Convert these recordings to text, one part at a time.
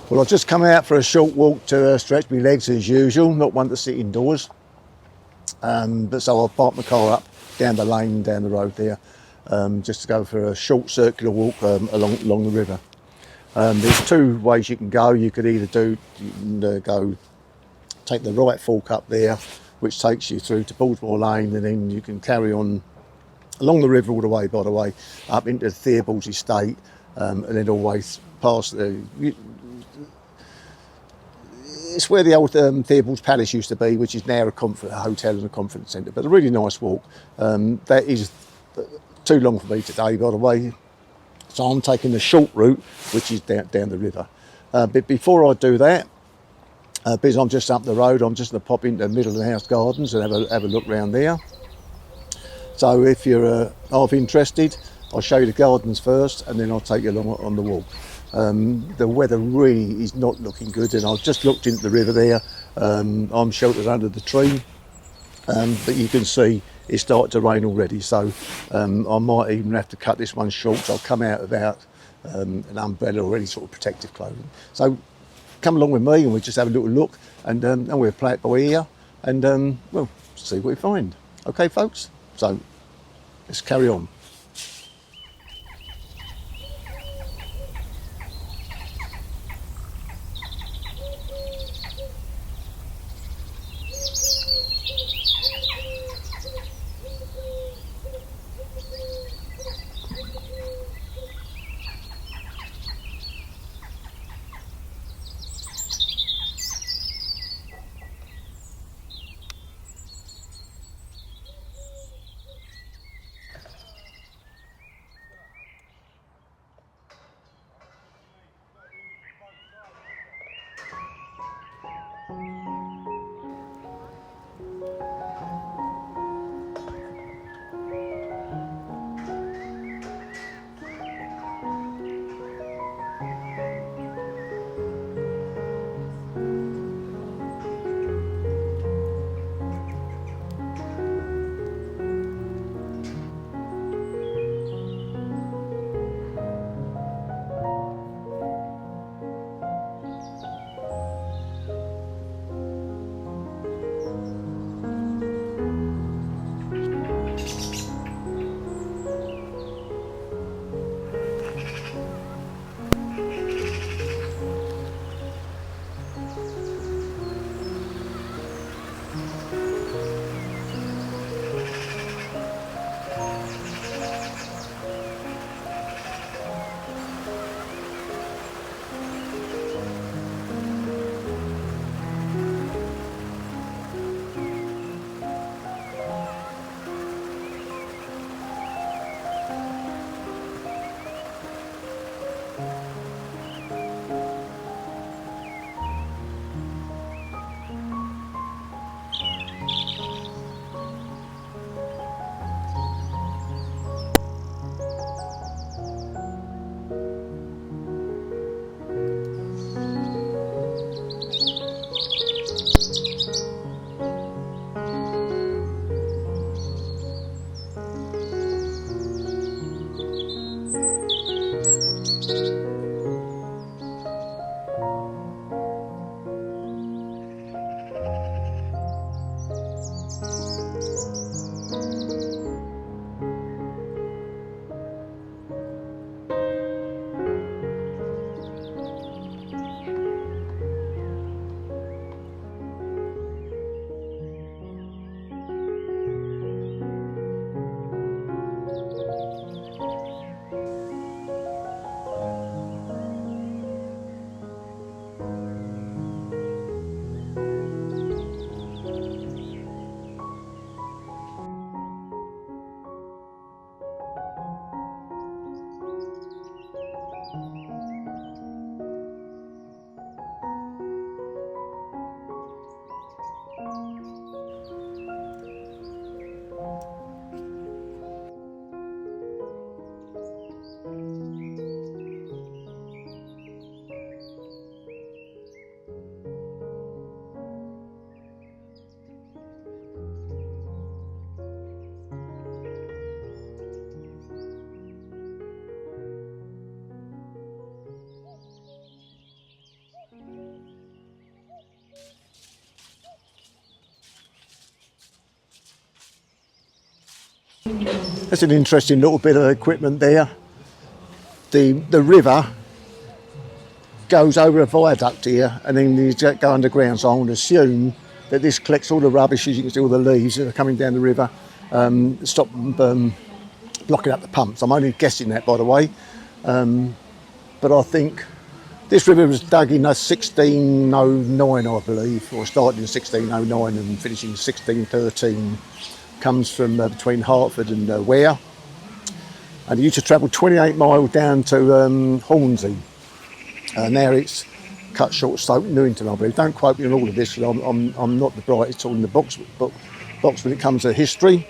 Well, I've just come out for a short walk to stretch my legs as usual, not one to sit indoors. But so I'll park my car up down the lane, down the road there, just to go for a short circular walk along the river. There's two ways you can go. You could either go take the right fork up there, which takes you through to Baltimore Lane, and then you can carry on along the river all the way, by the way, up into Theobald's estate, and then always past it's where the old Theobald's Palace used to be, which is now a hotel and a conference centre, but a really nice walk. That is too long for me today, by the way, so I'm taking the short route, which is down the river. But before I do that, because I'm just up the road, I'm just going to pop into the middle of the house gardens and have a look around there. So if you're half interested, I'll show you the gardens first, and then I'll take you along on the walk. The weather really is not looking good, and I've just looked into the river there. I'm sheltered under the tree, but you can see it's started to rain already, so I might even have to cut this one short. So I'll come out without an umbrella or any sort of protective clothing. So come along with me, and we'll just have a little look, and we'll play it by ear, and we'll see what we find. Okay, folks? So let's carry on. That's an interesting little bit of equipment there. The river goes over a viaduct here and then you go underground, so I would assume that this collects all the rubbish. As you can see, all the leaves that are coming down the river, stop blocking up the pumps. I'm only guessing that, by the way, but I think this river was dug in 1609, I believe, or started in 1609 and finished in 1613. Comes from between Hertford and Ware, and it used to travel 28 miles down to Hornsey. Now it's cut short, Stoke Newington, I believe. Don't quote me on all of this, I'm not the brightest tool in the box when it comes to history.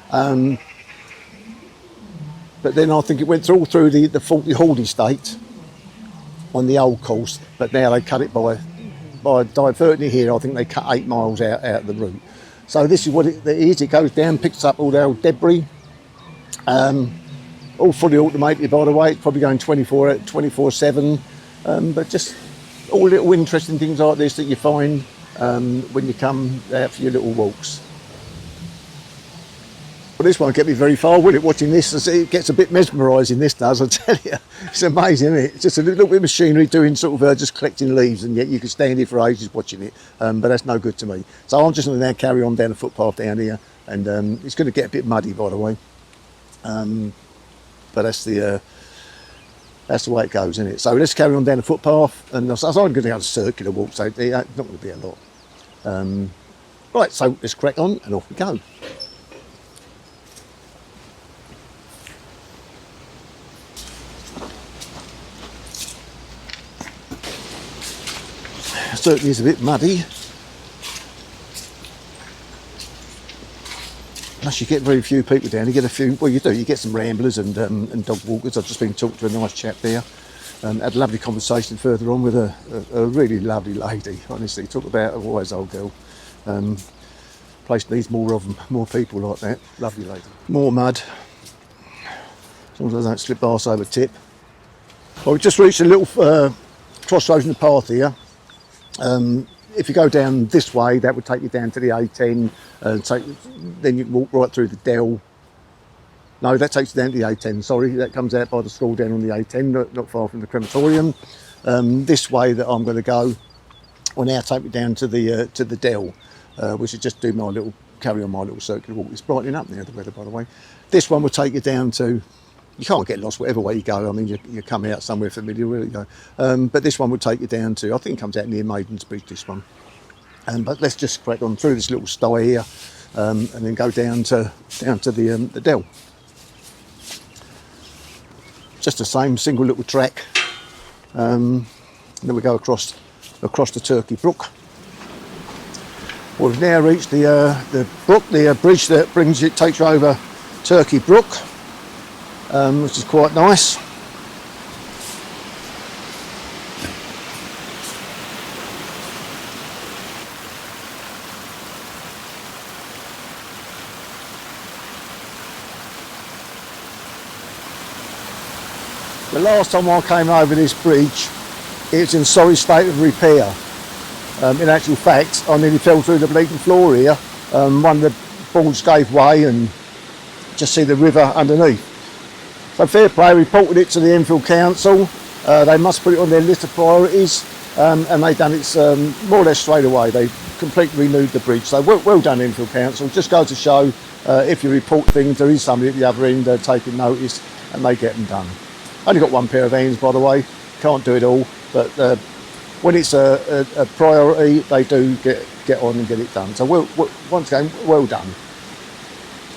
But then I think it went all through the Faulty Hall estate on the old course, but now they cut it by diverting it here. I think they cut 8 miles out of the route. So this is what it is. It goes down, picks up all the old debris. All fully automated, by the way. It's probably going 24/7. But just all little interesting things like this that you find when you come out for your little walks. Well, this won't get me very far, will it? Watching this, it gets a bit mesmerising, this does, I tell you. It's amazing, isn't it? It's just a little bit of machinery doing sort of just collecting leaves, and yet you could stand here for ages watching it, but that's no good to me. So I'm just going to now carry on down the footpath down here, and it's going to get a bit muddy, by the way. But that's the way it goes, isn't it? So let's carry on down the footpath, and I'm going to go on a circular walk, so it's not going to be a lot. Right, so let's crack on, and off we go. Certainly is a bit muddy. Unless you get very few people down, you get a few. Well, you do. You get some ramblers and dog walkers. I've just been talking to a nice chap there. Had a lovely conversation further on with a really lovely lady. Honestly, talk about a wise old girl. Place needs more of them, more people like that. Lovely lady. More mud. As long as I don't slip arse over tip. Well, we've just reached a little crossroads in the path here. If you go down this way, that would take you down to the A10, then you can walk right through the dell. No, that takes you down to the A10, sorry, that comes out by the school down on the A10, not far from the crematorium. This way that I'm going to go will now take me down to the dell, which is just carry on my little circular walk. It's brightening up now, the weather, by the way. This one will take you down to, you can't get lost whatever way you go. I mean, you come out somewhere familiar, really go. But this one will take you down to, I think it comes out near Maiden's Bridge, this one. But let's just crack on through this little sty here, and then go down to the dell. Just the same single little track. And then we go across the Turkey Brook. We've now reached the brook, the bridge that takes you over Turkey Brook. Which is quite nice. The last time I came over this bridge, it was in sorry state of repair. In actual fact, I nearly fell through the bleeding floor here. One of the boards gave way and just see the river underneath. So fair play, reported it to the Enfield Council. They must put it on their list of priorities, and they've done it more or less straight away. They completely renewed the bridge. So well done, Enfield Council. Just goes to show if you report things, there is somebody at the other end taking notice, and they get them done. Only got one pair of hands, by the way. Can't do it all, but when it's a priority, they do get on and get it done. So once again, well done.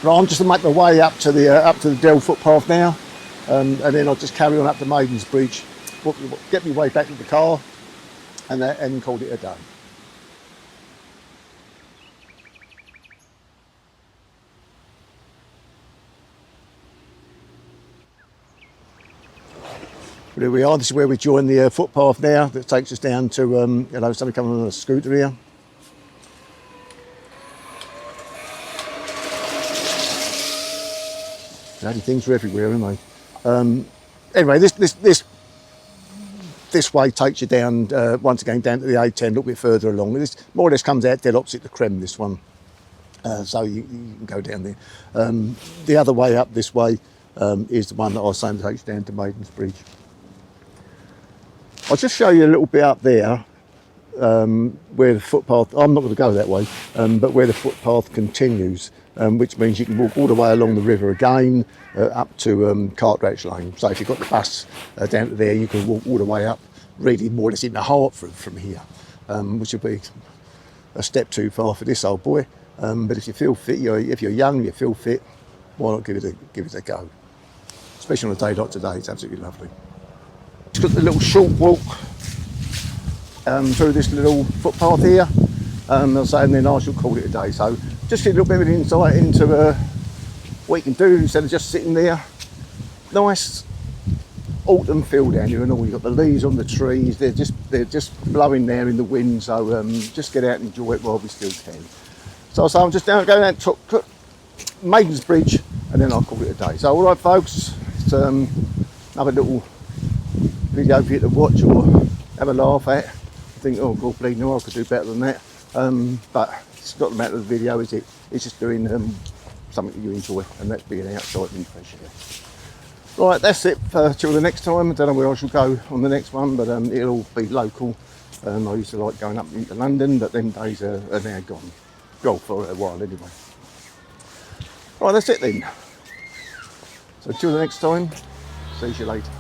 Right, I'm just going to make my way up to the Dell footpath now, and then I'll just carry on up to Maiden's Bridge, get my way back to the car, and call it a day. Here we are. This is where we join the footpath now. That takes us down to somebody coming on a scooter here. Bloody things are everywhere, aren't they? Anyway, this way takes you down once again down to the A10, a little bit further along. This more or less comes out dead opposite the Creme. This one, So you can go down there. The other way up this way is the one that I was saying takes down to Maiden's Bridge. I'll just show you a little bit up there where the footpath, I'm not going to go that way, but where the footpath continues, which means you can walk all the way along the river again up to Cartwright Lane. So if you've got the bus down to there, you can walk all the way up, really more or less in the Hartford from here, which would be a step too far for this old boy. But if you feel fit, if you're young, you feel fit, why not give it a go? Especially on a day like today, it's absolutely lovely. It's got the little short walk through this little footpath here. I'll say, and then I shall call it a day. So just a little bit of an insight into what you can do instead of just sitting there. Nice autumn feel down here and all. You've got the leaves on the trees. They're just blowing there in the wind. So just get out and enjoy it while we still can. So I'm just going down to Maiden's Bridge, and then I'll call it a day. So all right, folks, it's another little video for you to watch or have a laugh at. Think, oh God, bleeding hell, I could do better than that. But it's not the matter of the video, is it? It's just doing something that you enjoy, and that's being outside in fresh air. Right, that's it till the next time. I don't know where I shall go on the next one, but it'll all be local. I used to like going up into London, but them days are now gone. Gone for a while anyway. Right, that's it then. So till the next time, see you later.